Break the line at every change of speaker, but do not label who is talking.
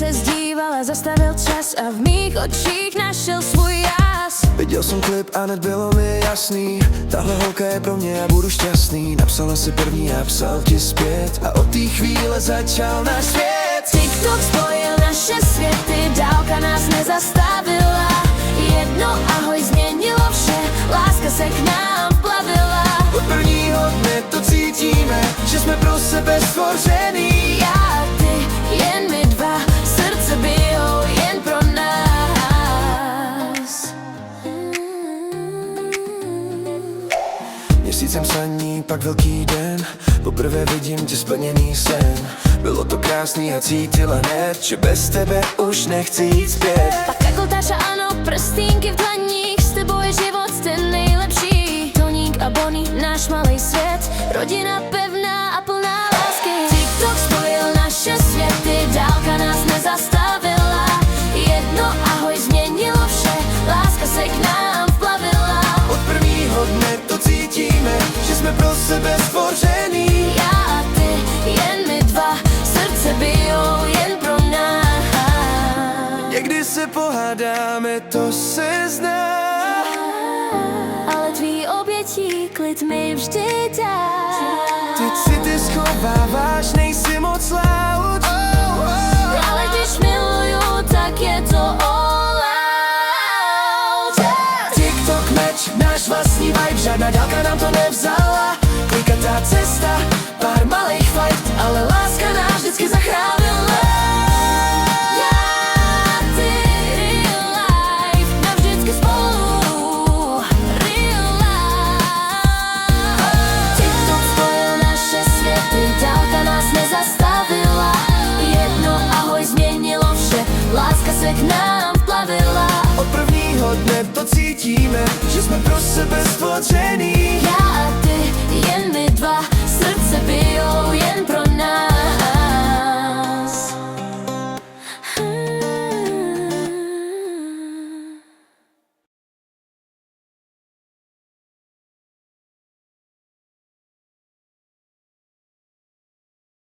se zdíval a zastavil čas a v mých očích našel svůj jas.
Viděl jsem klip a hned bylo mi jasný, tahle holka je pro mě a budu šťastný. Napsala si první a psal ti zpět a od té chvíle začal náš svět.
TikTok spojil naše světy, dálka nás nezastavila. Jedno ahoj změnilo vše, láska se k nám vplavila.
Od prvního dne to cítíme, že jsme pro sebe stvořený.
Já a ty, jen my dva, srdce bijou jen pro nás.
Měsícem psaní, pak velký den, poprvé vidím tě splněný sen. Bylo to krásný a cítila hned, že bez tebe už nechci jít zpět.
Pak takotáša ano, prstínky v dlaních, s tebou je život ten nejlepší. Toník a Bonnie, náš malej svět, rodina pevná a plná lásky. TikTok spojil naše světy, dálka nás nezastavila. Jedno ahoj změnilo vše, láska se k nám vplavila.
Od prvního dne to cítíme, že jsme pro sebe stvořený.
Já a ty, jen my dva, srdce bijou jen pro nás.
Někdy se pohádáme, to se zná,
ale tvý obětí klid mi vždy dá.
ty city schováváš, nejsi moc loud.
Ale když miluju, tak je to all out.
TikTok match, náš vlastní vibe, žádná dálka nám to nevzala. Klikatá cesta, pár malých fight, ale láska nás vždycky zachránila.
Já a ty, real life, navždycky spolu, real life. TikTok spojil naše světy, dálka nás nezastavila. Jedno ahoj změnilo vše, láska se k nám vplavila.
Od prvního dne to cítíme, že jsme pro sebe stvořený.
Já a ty, jen my dva, srdce bijou jen pro